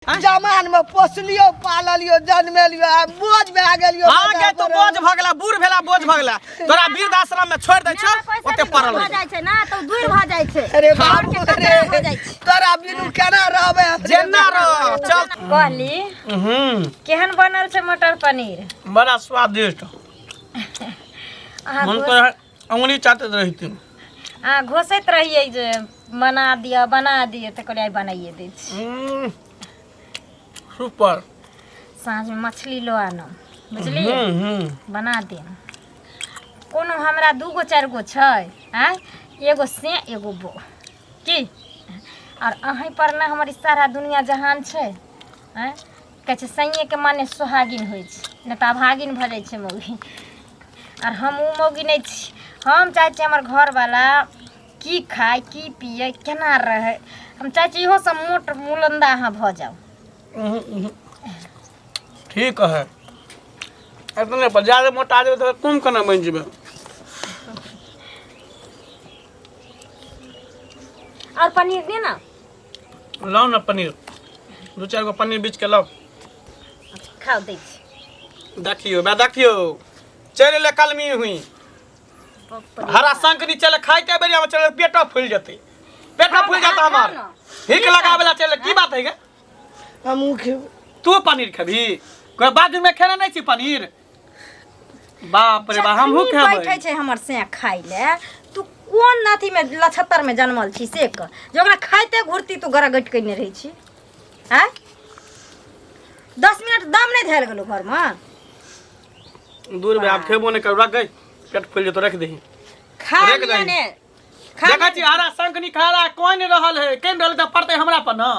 जमान में पोसलियो पाललियो जन्मेलियो बोझ भए गेलियो आगे तो बोझ भ गेला बूढ़ भेला बोझ भ गेला तोरा वृद्ध आश्रम में छोड़ दै छ ओते पड़ल भ जाय छै ना तो दूर भ जाय छै अरे बाप रे तोरा बिनु केना रहबे जेना रह चल कहली केहन बनल छै मटर पनीर बड़ा स्वादिष्ट मन तो अंगुली चाटत रहिती घोसैत रहिए जे बना दिया त कहलिए बनाइए दै छी सुपर साँझ में मछली लो आनो बुझली बना दे कोनो हमरा 2 गो 4 गो छै हैं एगो से एगो बो की और अहीं पर ना हमारी सारा दुनिया जहान छै हैं कहे छै सैये के माने सुहागिन होय छै न त भागिन भ जाय छै मौगी और हम उ मौगी नहीं छी हम चाहे छी हमर घर वाला की खाए की पिए केना रहे हम चाहे छी इहो सब मोट मुलंदा अहाँ भ जाओ ठीक है इतने पर ज्यादा मोटा जेबे तो तुम केना बन जेबे और पनीर दे ना लाओ ना पनीर 2-4 गो पनीर बीच के लाओ खाओ दे देखियो चले ले कलमी हुई हरा संकरी चले खाइते बेरिया में चले पेटा फूल जाते हमार हिक लगावेला चले की बात है गे हमू खेब तू पनीर खबी कोई बाजू में खेना नहीं छी पनीर बाप रे बा हमहू खेबै बैठे छै हमर से खाइ ले तू कोन नाथी में 76 में जन्मल छी से क जोगरा खाइते घुरती तू गरा गट कइने रहै छी हैं 10 मिनट दम नहीं धैल गेलो घर में दूर में आप खेबो नहीं कर रख गई पेट फूल जे तो रख दही खा लिया ने देखा छी हरा संकनी खारा कोई नहीं रहल है केन रहल त पड़ते हमरा पर न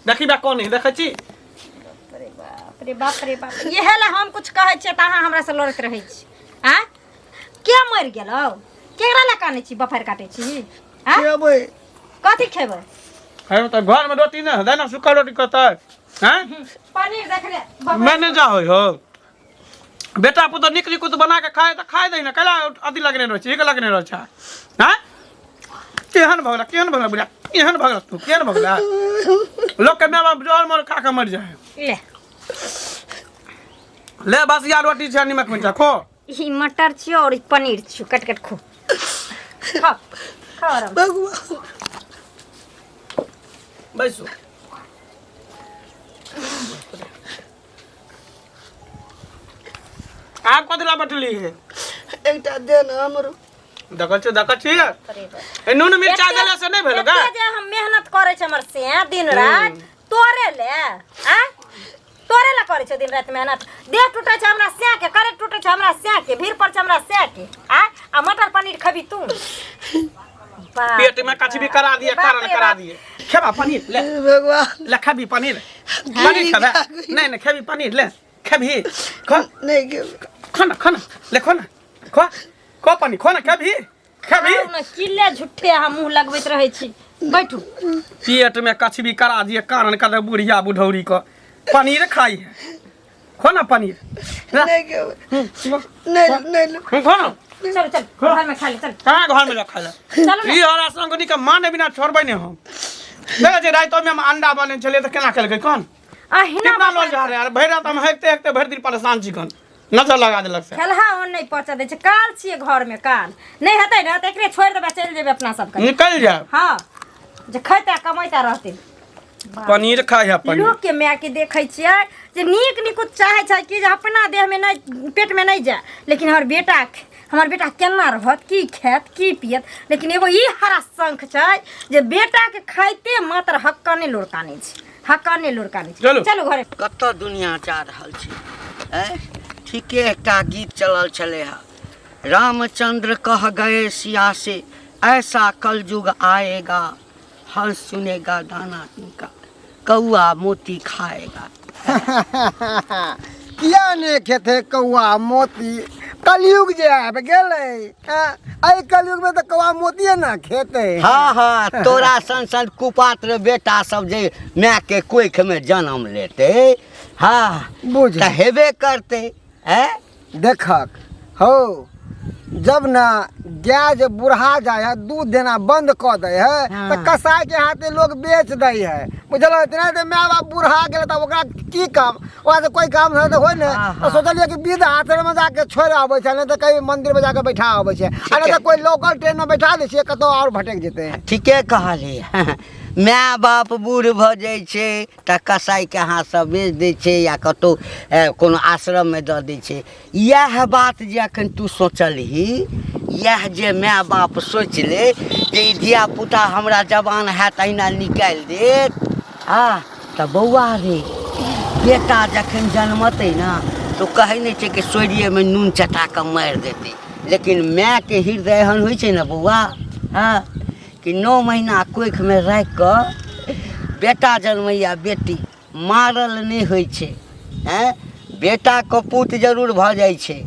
देखी बा कोन नहीं देखा छी रे बाप ये हेला हम कुछ कहै छै त अहाँ हमरा से लड़त रहै छी हैं के मर गेलौ केकरा ला कानै छी बफर काटै छी हैं खेबै कथि खेबै है त घर में रोटी न देना सूखा रोटी कहता हैं पनीर देख ले मैंने जा हो बेटा पुतो निकली कुछ बना के खाए तो खाए दही ना कला अथी लगने रह छी लगने रह छ हैं केहन भगला बुढ़ा केहन भगला तू केहन भगला लोग के मां बाप जोर मोर खा के मर जाए ले बस यार रोटी छ नमक मिर्चा खो ई मटर छियो और ई पनीर छियो कट खो खा रे भगवान बैसो आप कतला बैठली है एकटा दे न हमरो देखल छी ए नून मिर्चा देला से नहीं भेलो गा जे हम मेहनत करे छ हमर से दिन रात तोरे ले हैं तोरे ला करे छ दिन रात मेहनत देह टूटे छ हमरा से के करे टूटे छ हमरा से के भीड़ पर छ हमरा से के आ मटर पनीर खबी तू पेट में कछ भी करा दिए कारण करा दिए खेबा पनीर ले भगवान ले खबी पनीर खबा नहीं खबी पनीर ले खबी खा नहीं खेब खाना ले खाना खो पानी खो ना खबी ना किले झूठे हम मुंह लगबैत रहै छी बैठू पेट में कछ भी करा दिए कारण कर बुढ़िया बुढ़ौरी को पनीर खाई है खो ना पनीर नहीं खेब नहीं खो ना चल घर में खा ले चल कहां घर में रखा ले चलो ई हरा संगनी के माने बिना छोड़बै ने हम देख जे रात में हम अंडा बने चले त केना खेलकै कोन अहिना कितना लो जा रहे यार भैर रात हम हेकते भर दिन परेशान छी कोन नजर लगा देलक से खेलहा ओन नहीं पहुंचा दे छै काल छिए घर में काल नहीं हेतै ना त एकरे छोड़ देबे चल जेबे अपना सब के निकल जा हां जे खैता कमाइता रहते पनीर खाय है पनीर लोग के माय के देखै छियै जे नीक कुछ चाहे छै कि जे अपना देह में नहीं पेट में नहीं जाए लेकिन हमर बेटा केना रहत की खात की पियत लेकिन एगो ई हरा शंख छै जे बेटा के खाइते मात्र हक्काने लुड़काने छै चलो घरे कत दुनिया जा रहल छी ठीके एकटा गीत चलल छले है रामचंद्र कह गए सिया से ऐसा कलयुग आएगा हर सुनेगा दाना इनका कौआ मोती खाएगा किया ने खेते कौआ मोती कलयुग जे आब गेलै आई कलयुग में तो कौआ मोती ना खेते हाँ तोरा सन कुपात्र बेटा सब जे माय के कोख में जन्म लेते हाँ बुझ हेबे करते देखक हो जब ना गाय जब बुढ़ा जाए है दूध देना बंद कर दे है तो हाँ। कसाई के हाथे लोग बेच दे है बुझल इतना तो माय बाप बुढ़ा गेल तब ओकरा की काम वहाँ से कोई काम नहीं तो हो ने हाँ, तो सोचलिए कि विध आश्रम में जाके छोड़ आबै छै नहीं तो कहीं मंदिर में जाके बैठा आबै छै आ नहीं तो कोई लोकल ट्रेन में बैठा दै छियै कतौ और भटक जेते हैं। ठीके कहलिए माय बाप बूढ़ भऽ जाइ छै तऽ कसाईके हाथसँ बेच दै छै या कतहु कोनो आश्रममे दऽ दै छै। इएह बात जे एखन तू सोचलही इएह जे माय बाप सोचि ले जे ई धियापुता हमरा जवान हैत अहिना निकालि देत तऽ बौआ रे बेटा जखन जन्मतै ने तो कहै नहि छै कि सोरिएमे नून चटा कऽ मारि देतै, लेकिन मायके हृदय एहन होइ छै ने बौआ कि 9 महीना कोखिमे राखि कऽ बेटा जन्मैया बेटी मारल नहि होइ छै। बेटा कपूत जरूर भऽ जाइ छै।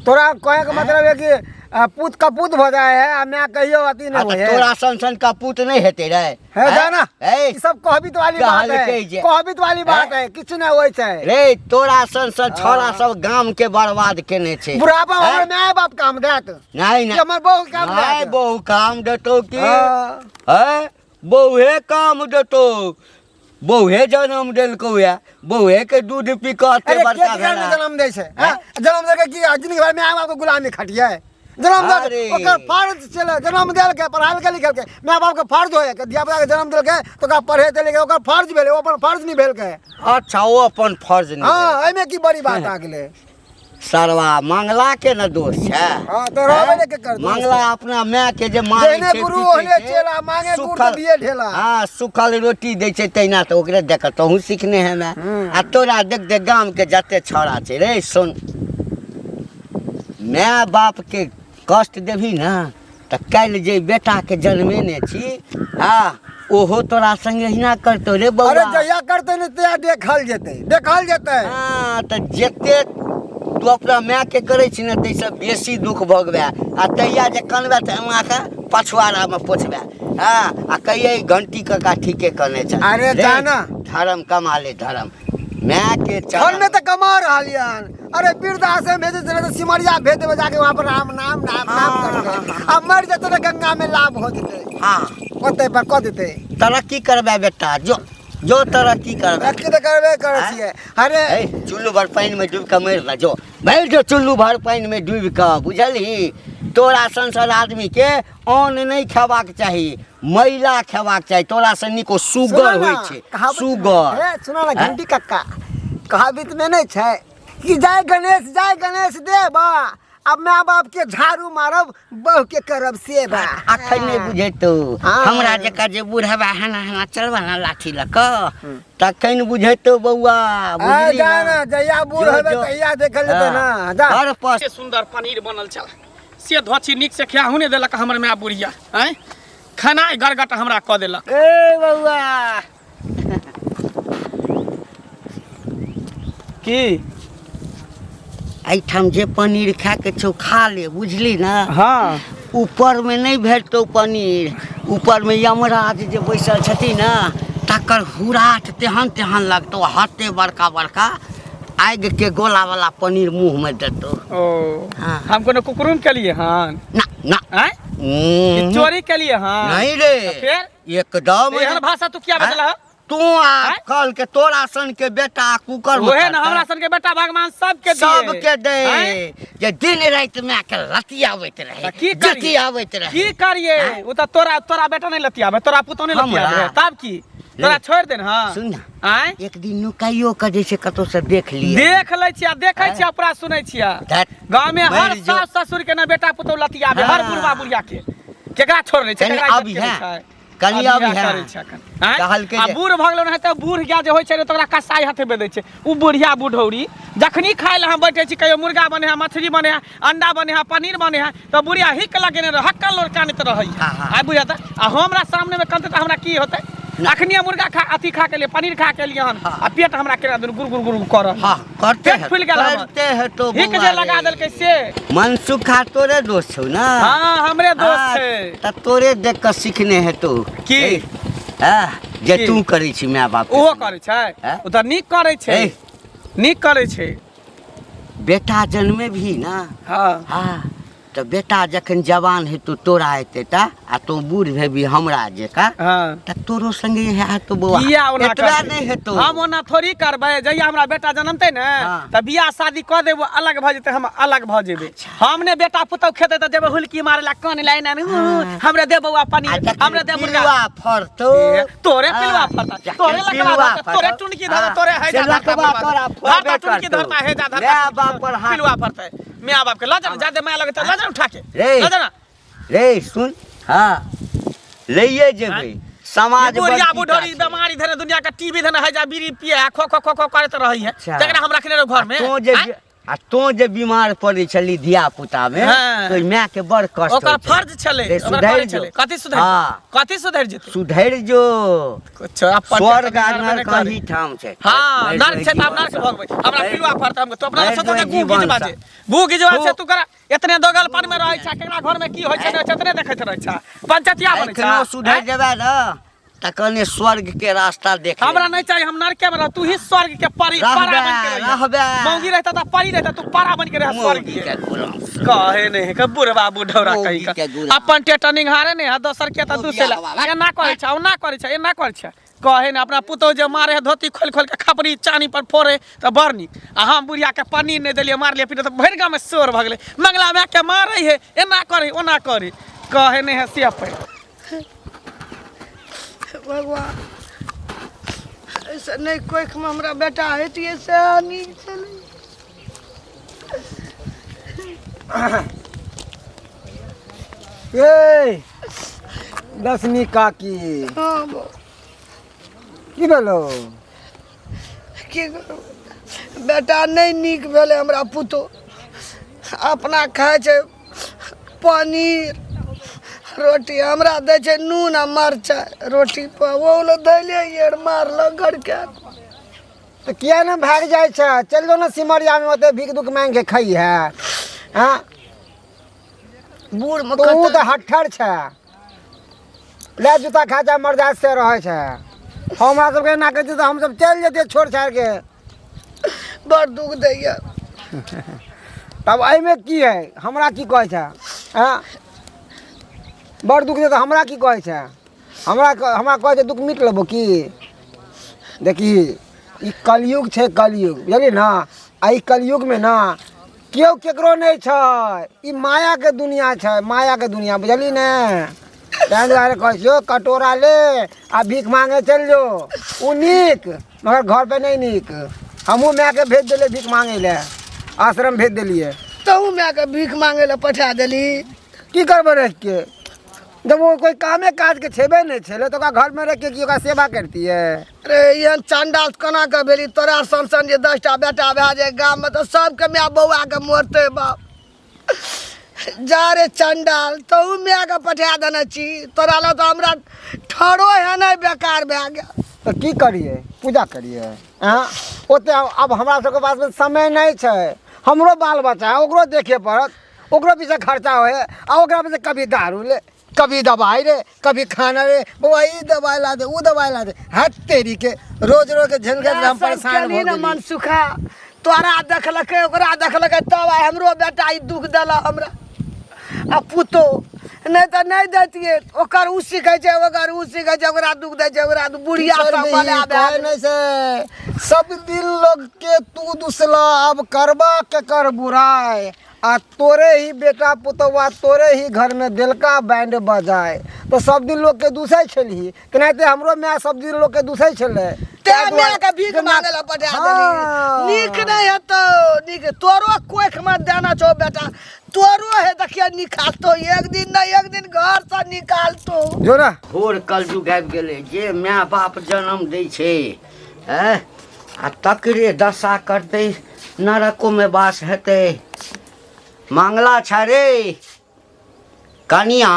तोरा कहे के मतलब है कि पूत कपूत भऽ जाए है आ मैं कहियो अति नहीं होय है। तोरा सन कपूत नहीं हेते रे है जाना ई सब कहबित वाली बात है, कहबित वाली बात है, किछ नहीं होय छै रे। तोरा सन छोरा सब गाम के बर्बाद केने छै। बुढ़ापा हमर माय बाप काम देत नहीं नहीं हमर बहु काम नहीं देत बहु काम देतो कि बहुए काम देतो। बहुए जन्म देलको या बहुए के दूध पी के अरे एते बड़का के भेला। जन्म दै छै जन्म दे के की जिंदगी भर माय बाप के गुलामी खटिए जन्म दे अरे। ओकर फर्ज छले जन्म देल के पढ़ाई के लिखल के माय बाप के फर्ज होय के धिया पुता के जन्म देल के तो ओकरा पढ़े देल के ओकर फर्ज भेले ओ अपन फर्ज नहीं भेल के। अच्छा वो अपन फर्ज नहीं हां एमे की बड़ी बात आ गेले सरवा मंगला के न दोष छै। हां तो रहबे के कर मंगला अपना माय के जे मांगे देने छै गुरु पीटे ओहने छै, चेला मांगे गुरु सुखल- तो दिए ढेला। हाँ सुखल रोटी दै छै तहिना तऽ ओकरे देख तहूँ सीखने है मैं। आ तोरा देख देख गाम के जते छौड़ा छै रे सुन, माय बाप के कष्ट देबही ना तऽ काल्हि जे बेटा के जन्मेने छी ओहो तोरा संगे हिना करतौ रे बौआ। अरे जहिया करते ने तहिया देखल जेते हाँ तऽ जते तू अपना माय के करे छी ने ताहिसँ बेसी दुख भोगबे आ तहिया जे कनबे तऽ एना के पछुआरा में पोछबे आ कहिए घंटी कका ठीके कने छै। अरे रे, जाना। धर्म कमा ले धर्म माय के घर में तो कमा रहलियन। अरे वृद्धाश्रम भेजे थे तो सिमरिया भेज देवे जाके वहाँ पर राम नाम करके अब मर जते तो गंगा में लाभ हो जते। हाँ ओते पर कह देते तरक्की करबे बेटा जो तरक्की करबे। रखी तो करबे करे छिए। अरे चुल्लू भर पानी में डूब के मर रह जो बैठ जो चुल्लू भर पानी में डूब के बुझलही। तोरा संसार आदमी के अन्न नहीं खेबाक चाही मैला खेबाक चाही। तोरा से निको सुगर होइ छै सुगर। सुना ना घंटी कक्का कहावत में नहीं छै कि जय गणेश देवा अब माय बाप के झाड़ू मारब बहू के करब सेवा। अखन नहीं बुझे तो हमरा जका जे बूढ़वा हना चलबा ना लाठी लक तखन बुझे तो बौआ बुझली जाना जहिया बूढ़ होबे तहिया देखल जेते ना जा। हर पास से सुंदर पनीर बनल चल से धोची नीक से खिया हुने देलक हमर माय बुढ़िया हैं खाना गरगट हमरा क देलक। ए बौआ की एहिठाम जे पनीर खा के छौ खा ले बुझली ना। हाँ ऊपर में नहीं भेटतौ पनीर, ऊपर में यमराज जे बैसल छथिन ना तकर हुराट तेहन लगतौ हते बड़का बड़का आग के गोला वाला पनीर मुंह में देतौ। ओ हाँ। हम कोनो कुकुरुम के लिए हन ना ना हैं कि चोरी के लिए हन नहीं रे फिर एकदम एहन भाषा तू क्या बतला है? तू कल के तोरा सन के बेटा कुकर में ओहे ना हमरा सन के बेटा भगवान सबके दिए सबके दे जे दिन रात में के लतियावैत रहे की जतियावैत रहे। की करिए ओ त तोरा बेटा नहीं लतियाबे तोरा पुतो नहीं लतियाबे तब की तोरा छोड़ देन हां सुन ना आय एक दिन नुकाइयो के जैसे कतौ से देख लिए देख ले छिया देखे छिया पूरा सुनै छिया गांव में हर सास ससुर के ना बेटा पुतो लतियाबे हर बुढ़वा बुढ़िया के केकरा छोड़ ले छै कनी केकरा अभी है छै कनी अभी है करे छै कहल के आ बूढ़ भगलो न त बूढ़ क्या जे होय छै तोरा कसाई हाथे बेदै छै उ बुढ़िया बुढ़ौरी जखनी खाय ले हम बैठे छी कहियो मुर्गा बने है मछली बने है अंडा बने है पनीर बने है त बुढ़िया हिक लगेने रह हक्कल लोर कानत रहै आ बुझा त आ हमरा सामने में कंते त हमरा की होतै अखनी मुर्गा खा अथी खा के लिए पनीर खा के लिए हन आ पेट हमरा केना दिन गुर गुर गुर कर हां करते पेट फूल गेल करते है तो हिक जे लगा देलकै से मनसुखा तोरे दोस्त छौ ना। हां हमरे दोस्त छै त तोरे देख के सीखने है तो की जे तू करै छी माय बाप ओहो करै छै ओ त नीक करै छै नीक करै छै बेटा जन्मे भी ना हां हाँ तो बेटा जखन जवान हेतु तोरा हेते ता आ तू बूढ़ भेबी हमरा जेका हाँ त तोरो संगे है तो बौआ किया ओना एतबा करबै? नहीं हेतौ हम ओना थोड़ी करबै जहिया हमरा बेटा जन्मतै ने हाँ। त बियाह शादी क देबो अलग भ जेतै हम अलग भ जेबै हमने बेटा पुतौ खेतै त जेबै हुलकी मारे ला कान लाइन हमरे दे बौआ पानी हमरे दे मुर्गा पिलुआ फरतो तोरे पिलुआ फरता तोरे लकवा तोरे टुनकी धर तोरे है जा धरता टुनकी धरता है जा धरता बाप पर हाथ पिलुआ फरता मियां बाप के लजन जादे माया लगे त लजन उठा के रे लजन रे सुन हाँ लइए जेबै समाज बुढ़िया बुढ़ोरी बीमारी धरे दुनिया का टीवी धने है जा बीड़ी पिए खो खो खो खो करत रही है अच्छा। जकरा हम रखने रहो घर में तो जे बीमार पड़े छली धिया पुता में हाँ। तो माय के बड़ कष्ट ओकर होइत छै। फर्ज छले रे, ओकर सुधरि करे छले जो। कथि सुधर हाँ। कथि सुधर जेतै सुधरि जो कुछ अपन स्वर्ग आ नरक कहीं ठाम छै हां नरक छै त अब नरक भोगबै हमरा पिलुआ फरता हम तो अपना सोचो जे गू गिजवा जे गू गिजवा से तू करा इतने दोगल पानी में रहै छै केकरा घर में की होय छै इतने देखैत रहै छै पंचायतिया बनै छै एखनो सुधरि जेबै न तखने स्वर्ग के रास्ता देख हमरा नहीं चाहिए हम नरक में रह तू ही स्वर्ग के परी रहबे, परा बन के रहबे। मौगी रहता त परी रहता तू परा बन के रह स्वर्ग मोगी के के गुलाम कहे नहीं के बुढ़वा बुढ़ौरा मौगी कही के गुलाम। अपन टेटनिंग हारे नहीं दोसर के त दूसरे एना करे छै ओना करे छै एना करे छै कहे ने अपना पुतौ जे मारे धोती खोल खोल के खपरी चानी पर फोड़े त बड़ नीक आ हम बुढ़िया के पनीर नहीं देलिए मार लिए पीटे त भर गांव में शोर भ गेले मंगला में के मारे है एना करे ओना करे कहे नहीं है से पे भगवान ऐसा नहीं कोई में हमरा बेटा हेतिए से नीक चले ए दसमी काकी हाँ बो की भेलो की करू बेटा नहीं नीक भेले हमरा पुतो अपना खाए छै पनीर रोटी हमरा दै छै नून आ मरचाइ रोटी पर वो लो दैले यार मारलो घर के तो किया ना भाग जाए छै चल दो ना सिमरिया में ओते भीख दुख मांग के खाई है हां बूढ़ में तू तो हट्ठर छै ले जूता खा जा मर्दात से रहे छै हमरा सब के ना कहै छै तो हम सब चल जेते छोड़ छाड़ के बड़ दुख दैया तब एहि में की है हमरा की कहै छै हां बड़ दुख दे तो हमरा की कहै छै हमरा कहै छै दुख मिट लेबो की देखी ई कलयुग छै कलयुग बुझलिए ना आ ई कलयुग में ना केओ केकरो नहीं छै ई माया के दुनिया छै माया के दुनिया बुझली ने ताहि दुआरे कहै छियो कटोरा ले आ भीख मांगे चल जो उ नीक मगर घर पे नहीं नीक हमहूँ माय के भेज देले भीख मांगे ले आश्रम भेज देलिए तहू मैं के भीख मांगे ला पठा देली की करबे रह के जब वो कोई कामे काज के छेबे नहीं छेले तो घर में रह के की ओकरा सेवा करती है रे ये चंडाल कना के भेली तोरा संसन जे 10टा बेटा भए जाए गाँव में तो सबके माय बौआ के मोरते बाप जा रे चंडाल तहू माय के पठा देने छी तोरा ला तो हमरा ठड़ो है नहीं बेकार भए गया तो की करिए पूजा करिए हाँ ओते अब हमरा सबके पास में समय नहीं छै हमरो बाल बच्चा है ओकरो देखे पड़त ओकरो पीछे खर्चा होए आ ओकरा में से कभी दारू ले कभी दवाई रे कभी खाना रे बउआ ई दवाई ला दे ऊ दवाई ला दे हट तेरी के रोज रोज के झंझट से हम परेशान हो केली न गेली मन सुखा तोरा देखलकै ओकरा देखलकै तब आइ हमरो बेटा ई दुख देला हमरा आ पुतो नहीं तो नहीं देतिए ओकर उ सीखै छै ओकर उ सीखै छै ओकरा दुख दै छै ओकरा बुढ़िया सब बना कहे नहीं से सब दिन लोग के तू दुसला अब करबा के कर बुराई आ तोरे ही बेटा पुतवा तोरे ही घर में दिलका बैंड बजाए तो सब दिन लोग के दूसै छली केनाहिते हमरो माय सब दिन लोग के दूसै छले ते माय के भीख मांगे ला पठा देली नीक नहीं हेतो नीक तोरो कोख में देना छौ बेटा तोरो है देखिए निकालतो एक दिन ना एक दिन घर से निकालतो जो ना घोर कलयुग आबि गेलै जे माय बाप जन्म दै छै आ तकरे दशा करतै नरको में वास हेतै मंगला छ रे कनिया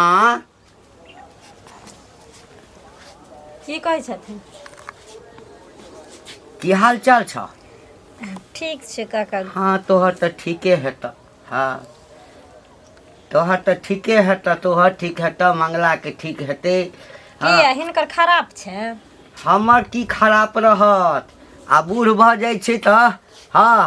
की कहै छथिन की हाल चाल छ ठीक छै काका हाँ तोहर तऽ ठीके हेतऽ हाँ तोहर तऽ ठीके हेतऽ तोहर ठीक हेतऽ मंगला के ठीक हेतै किया हिनकर खराब छै हमर की खराब रहत आ बूढ़ भऽ जाइ छै तऽ हाँ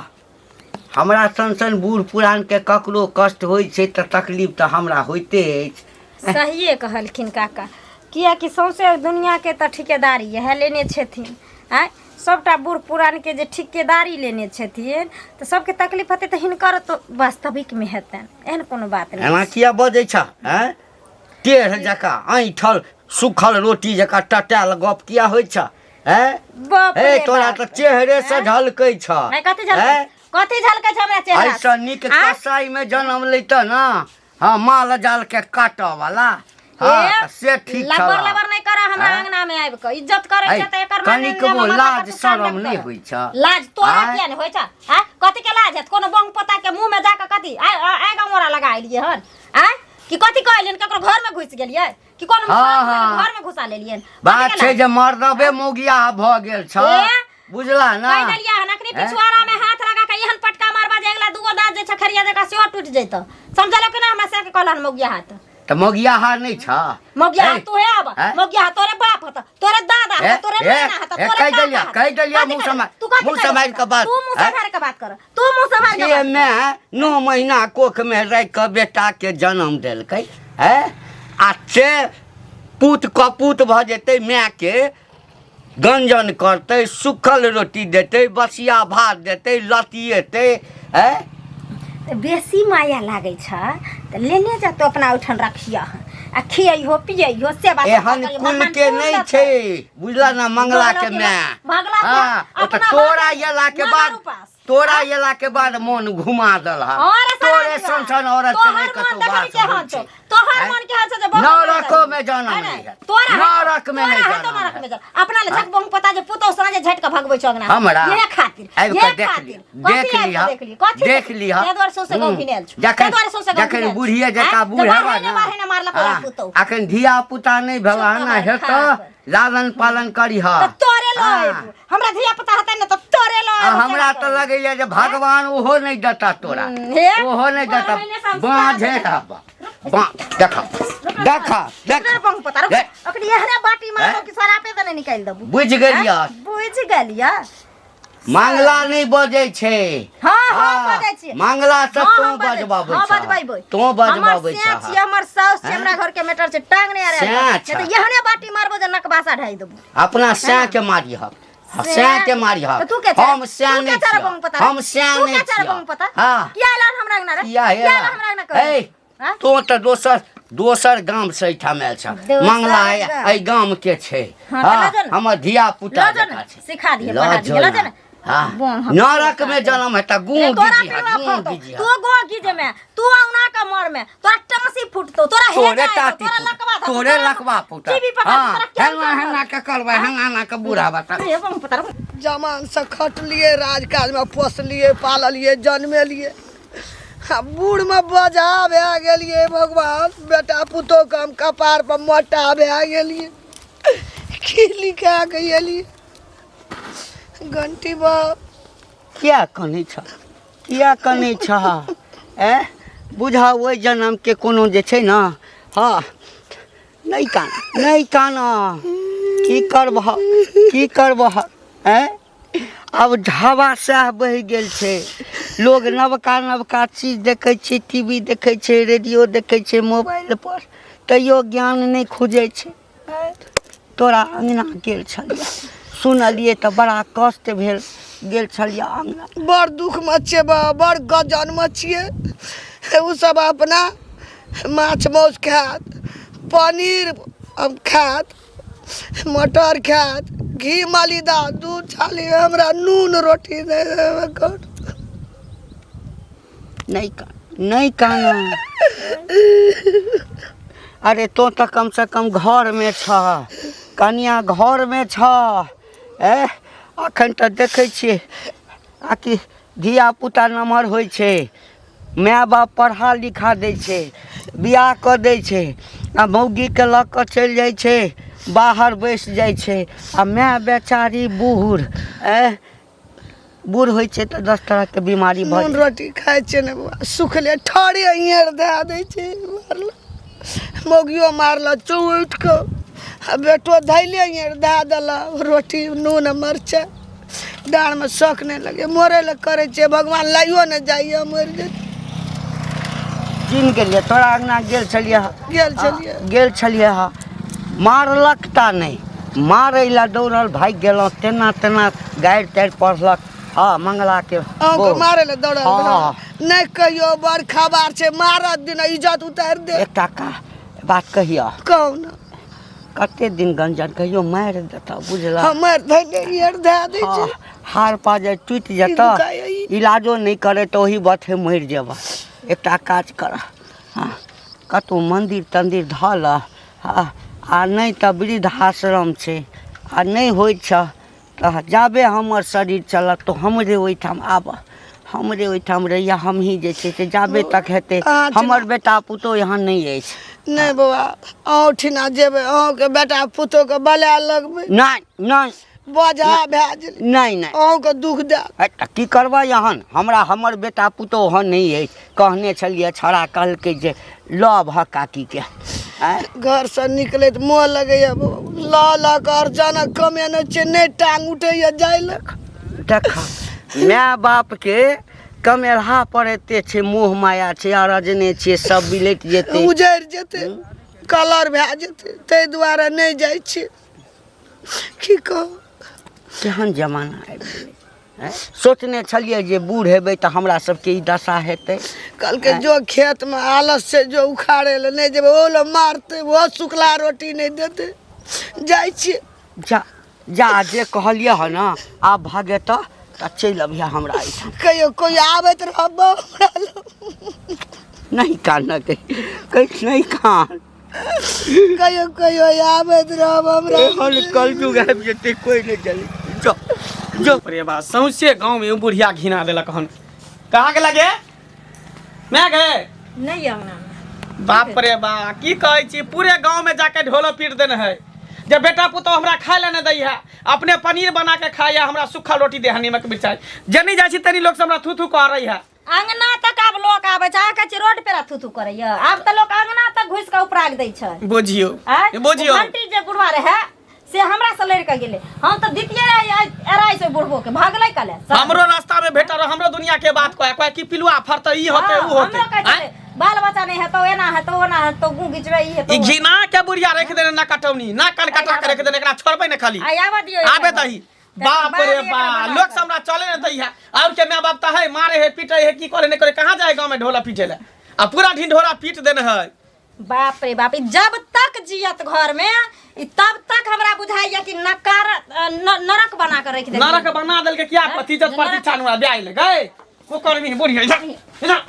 हमरा सन बूढ़ पुरान के ककरो कष्ट होइ छै तऽ तकलीफ तऽ हमरा होइते अछि। सहिए कहलखिन काका, किएकि सौंसे दुनियाके तऽ ठिकेदारी इएह लेने छथिन। आँय सबटा बूढ़ पुरानके जे ठिकेदारी लेने छथिन तऽ सबके तकलीफ हेतै तऽ हिनकर तऽ वास्तविकमे हेतनि, एहन कोनो बात एना नहि। किया बजै छ? टेढ़ जकाँ ऐठल सुखल रोटी जकाँ टटायल गप किया होइ छ? बाप हे रे तोरा बाप। तऽ चेहरे से झलकै छ। आँय, कथी झलकै? कथी झलकै छै हमरा चेहरा? ऐसा नीक कसाई में जन्म लेता ना, हाँ माल जाल के काटऽ वाला, हाँ से ठीक छ। लबर लबर नहीं करा हमरा अंगना में आबि के, इज्जत करे छै त एकर माने कनिक वो लाज शरम नहीं होइ छ। लाज तोरा किया नहीं होइ छ? हैं कथी के लाज है? कोनो बंग पता के मुंह में जाके कथी आइ गमोरा लगा एलिए हन? हैं कि कथी कहलियन? ककरो घर में घुस गेलिए कि कोनो घर में घुसा लेलियन? बात छै जे मर्दबे मोगिया भ गेल छ, बुझला ना? कहि देलिए हन अखनी पिछवाड़ा में हाथ लगा के एहन पटका मारबा जे अगला दूगो दांत जे छखरिया जका सेहो टूट जैत। समझलो कि ना? हमरा से के कहलन मोगिया हाथ त मोगिया हार नहीं छ। मोगिया तू है अब मोगिया तोरे बाप हत, तोरे दादा हत, तोरे नाना हत, तोरे कह देलिया मुंह समाज के बात। तू मुंह समाज के बात कर, तू मुंह समाज के ये बात। मैं 9 महीना कोख में रह के बेटा के जन्म देलकै है, आ से पूत कपूत भ जेतै, माय के गंजन करतै, सुखल रोटी देतै, बसिया भात देतै, लतिएतै है। बेसी माया लागे छ त लेने जा तो अपना उठन रखिया आ खियइहो पियइहो सेवा एहन कुल के नहीं छे, बुझला ना? मंगला के मैं हाँ तो तोरा येला के बाद, तोरा येला के बाद मन घुमा दल हा। तोरे संसन औरत के नहीं कतो बात होइ छै। तोहर मन के हाथ से नरक में जन्म नहीं है, नरक में नहीं जन्म है। अपना ले झक बंग पता जे पुतो साँझे झट के भगबै छगना हमरा ये खातिर आबि के देख लिया देख लिया ये द्वार सोसे गो भिनेल छ, जखन द्वार सोसे गो जखन बुढ़िए जका बूढ़ हेबा ना, मारे मारला कोला पुतो अखन धिया पुता नहीं भेला ना हेत, लालन पालन करी हा। तोरे लो हमरा धिया पुता हतै न त तोरे लो। हमरा तो लगैया जे भगवान ओहो नहीं देता तोरा, ओहो नहीं देता। बांझे हबा देखा देखा तोरे बंग पता रे अखनी एहने बाटी मारो कि सरापे त नहीं निकाल दबू। बुझ गेलिया, बुझ गेलिया। मंगला नहीं बजे छे। हां बजै छी मंगला से तो बजबाबै छ। हां बजबाबै तो बजबाबै छ। हमर से हमर साउस से हमरा घर के मैटर से टांग नहीं आ रहा है, त एहने बाटी मारबो जे नकबासा ढाई दबू। अपना सै के मारी ह, सै के मारी ह। हम सै नहीं छी, हम सै नहीं छी। हां किया लान हमरा अंगना रे? किया हमरा अंगना कर? ए तो त दोसर गांव से इठाम आयल छ। मंगला ए गांव के छे। हां हमर धिया पुता जका छे। सिखा दिए पढ़ा दिए लजन। हाँ नरक में जन्म है ता गूं गिजी तू गो गिजे में तू औना का मर में तोरा टांसी फुटतो, तोरा तोरे टाटी तोरे लकवा फुटा। हां हेना के करबै हंगाना के बूढ़ा बता। जमान से खटलिए, राजकाज में पोसलिए, पाललिए, जन्मेलिए, बूढ़ में बजा भए गेलिए। भगवान बेटा पुतो के हम कपार पर मोटा भए गेलिए। की लिखा के एलिए घंटी बाप किया कनै छ, किया कनै छ? बुझा ओइ जन्म के कोनो जे छै ना, हाँ नहीं काना की करबह अब ढाबा सह बहि गेल छै। लोग नवका चीज देखै छै, टीवी देखै छै, रेडियो देखै छै, मोबाइल पर, तैयो ज्ञान नहीं खुजै छै। तोरा अंगना गेल छलिया, सुनलिए तो बड़ा कष्ट भेल, गेल छलिया अंगना। बड़ दुख में छिए बा, बड़ गजन में छिए। उ सब अपना माछ मौस खात, पनीर खात, मटर खात, घी मालीदार दूध छाली, हमरा नून रोटी नहीं काना। अरे तो कम से कम घर में छ, कनिया घर में छ। अखन तऽ देखै छियै आकि धिया पुता नमहर होइ छै, माय बाप पढ़ा लिखा दै छै, बियाह कऽ दै छै, आ मौगीके लऽ कऽ चलि जाइ छै, बाहर बैस जाइ छै, आ माय बेचारी बूढ़ बूढ़ होइ छै तऽ 10 तरह के बीमारी भऽ नून रोटी खाइ छै ने सुखले ठरे हियर दए दै छै। मौगियो मारल चौठ के, बेटो धैले हियर दए देला रोटी नून मरचा। डाँड़ में शौक नहीं लगे मोरे ले करे छे भगवान लाइयो न जाइए मर जे चिन्ह गेलिए तोरा अंगना गेल छलिए गेल छलिए हा मारलक ता नहीं मारे ला दौड़ल भाग गेलौं तेना तेना गाड़ि ताड़ि पढ़लक हाँ मंगला के को मारे ले दौड़ल हाँ। नहीं कहियो बड़ खबर छे मारत दिन इज्जत उतार दे एकटा का बात कहिया कौन कते दिन गंजन कहियो मारि देता बुझला हमर धैले ईयर धा दे हाँ, छे हार पा जाए टूट जाता इलाजो नहीं करे तो वही बात है मर जेबा एकटा काज कर हाँ कतौ मंदिर तंदिर धल हाँ आ नहीं तो वृद्धाश्रम छे आ नहीं होइ छ तो जाबे हमर शरीर चलत तो हमरे ओहिठाम आब हमरे ओहिठाम रहिया हम ही जे छै से जाबे तक हेतै हमर बेटा पुतोह यहाँ नहीं अछि नहीं बाबा अहूँ ठिना जेबै अहूँ के बेटा पुतोह के बला लगबै नहीं नहीं बोझा भए गेल नहीं नहीं अहूँ के दुख दे की करबै यहाँ हमरा हमर बेटा पुतोह ओहन नहीं अछि कहने छलिए छड़ा कहलकै जे लव ह काकी के घर से निकले तो मोह लगैया ला कर जाना कमे न छे नहीं टांग उठैया जाय लक देखा माय बाप के कमेरहा पर एते छे मोह माया छे अरजने छे सब बिलट जेते उजड़ जेते कलर भए जेते तै दुआरे नहीं जाय छे की कह केहन जमाना आबि गेलै सोचने छलिए जे बूढ़ हेबै तऽ हमरा सबके ई दशा हेतै कल के जो खेत में आलस से जो उखाड़े ले नहीं जेबे ओ लो मारते वो सुखला रोटी नहीं देते जाय छे जा जा जे कहलिए ह ना आब भागे तऽ चलि अबिया हमरा एहिठाम कहियो कोई आबैत रहब हमरा नहीं कान कहीं नहीं कान कहियो कहियो आबैत रहब हमरा एहन कलयुग आबि जेतै कोई नहीं चली जो जो अरे बा सौंसे गांव में बुढ़िया घिना देलक हन कहाँ के लगे मैं गए नहीं अंगना में बाप रे बा की कहै छी पूरे गांव में जाके ढोलो पीट देने है जब बेटा पुतोह हमरा खाए ले नहीं दै है अपने पनीर बना के खाया हमरा सूखा रोटी दे है नीमक मिर्चाई जनी जाइ छी तनी लोग से हमरा थू थू कह रही है अंगना तक आब लोग आबे छै कहै छै रोड पे थू थू करैया आब त लोग अंगना तक घुस के उपराग दै छै बुझियो बुझियो घंटी जे बुढ़वा रहे से हमरा से लड़ के गेले हम तो दितिए एराय से बुढ़बो के भागले कले हमरो रास्ता में भेटा रह हमरो दुनिया के बात कोई की पिलुआ फरत ई होते ऊ होते बाल बच्चा नहीं है तो एना है तो ओना है तो गु गिचवे ई है तो ई घिना के बुढ़िया रख देने ना कटौनी ना कन कटा के रख देने एकरा छोड़बै न खाली आवा दियो आबे दही बाप रे बा लोग हमरा चले न दै है और के माय बाप त है मारे है पीटे है की करे न करे कहां जाए गांव में ढोला पीटे ले आ पूरा ढिंढोरा पीट देने है बाप रे बाप जब तक जियत घर में तब तक हमरा बुझाइया कि नकार नरक बना के रख दे नरक बना देल के क्या प्रतिशत प्रतिष्ठा नुआ ब्याह ले गए को करमी बुढ़िया इधर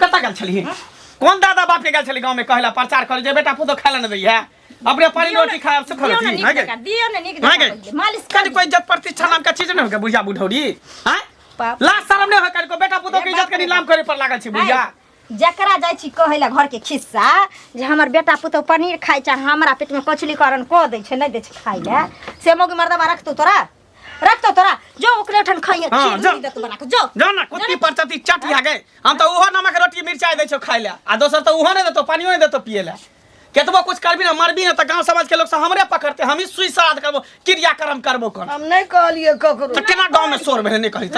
कता गेल छली कौन दादा बाप के गेल छली गांव में कहला प्रचार कर जे बेटा पुतो खाए न दै है अपने पानी रोटी खाए सुख रोटी है गे दियो ने निक मालिश कर कोई इज्जत प्रतिष्ठा नाम का चीज न होगा बुढ़िया बुढ़ौरी हैं ला शर्म नहीं है को बेटा पुतो के इज्जत के नीलाम करे पर लागल छी बुढ़िया जकरा जाइ छी कहैला घर के खिस्सा जे हमर बेटा पुतो पनीर खाइ छै हमरा पेट में कचली करन को दै छै नहीं दै छै खाइ ले से मोगी मर्दबा रखतो तोरा जो ओकरे ठन खाइए खीर दे तू बना के जो ना कुत्ती परचती चट आ गए हम तो ओहो नमक रोटी मिर्चाई दै छौ खाइ ले आ दोसर तो ओहो नहीं देतो पानियो नहीं देतो पिए ले केतबो कुछ करबी ना मरबी ना त गांव समाज के लोग से हमरे पकड़ते हम ही सुई श्राद्ध करबो क्रियाक्रम करबो कर हम नहीं कहलिए ककरो त केना गांव में शोर भेले नहीं कहि त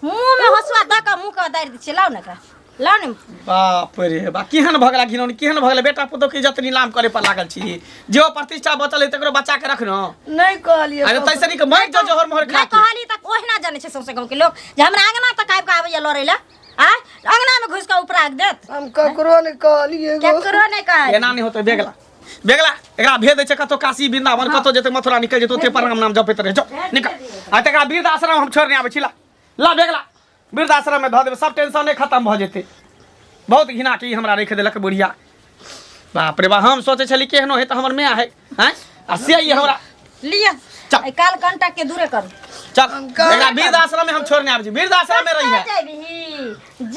मुंह में हसुआ द के मुंह के दारि दै छै लाउ ने बाप रे बा केहन भगला घिनौनी केहन भगला बेटा पुतो के इज्जत नीलाम करे पर लागल छी जो प्रतिष्ठा बचल है तकरो बच्चा के रखनो नहीं कहलिए अरे तैसरी के मर जो जोहर मोहर खा नहीं कहली तक ओहिना जाने छै सौसे गांव के लोग जे हमरा आंगना तक आबि के आबैया लड़ै ले आ अंगना में घुस के उपराग देत हम ककरो नहीं कहलिए केकरो नहीं कहै एना नहीं होते बेगला एकरा भेज दे छै कतो काशी वृंदावन कतो जेते मथुरा निकल जेतो ते पर नाम जपैत रहे जो निकल आ तकरा वृद्ध आश्रम हम छोड़ने आबै छी ला बेगला वृद्ध आश्रम में ध देबै सब टेंशन खत्म भ जेते बहुत घिना के हमरा रख देलक बुढ़िया बाप रे बा हम सोचे छली केहनो है त हमर माय है हैं आ से ई हमरा लिया काल कंटा के दूरे कर चल एकरा वृद्ध आश्रम में हम छोड़ने आबै छी वृद्ध आश्रम में रही है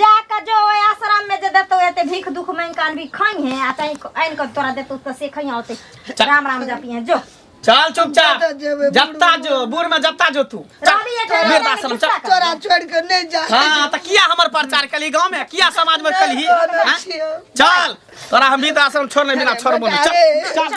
जाके जो ओइ आश्रम में जे देतो एते भीख दुख मांग कान भी खाई है आ तई आइन के तोरा देतो त से खइया होते राम राम जपिए जो चल चुपचाप जत्ता जो बूढ़ में जत्ता जो तू वृद्ध आश्रम चल तोरा छोड़ के नहीं जा हां त किया हमर प्रचार कली गांव में किया समाज में कली चल तोरा हम वृद्ध आश्रम छोड़ने बिना छोड़बो नहीं चल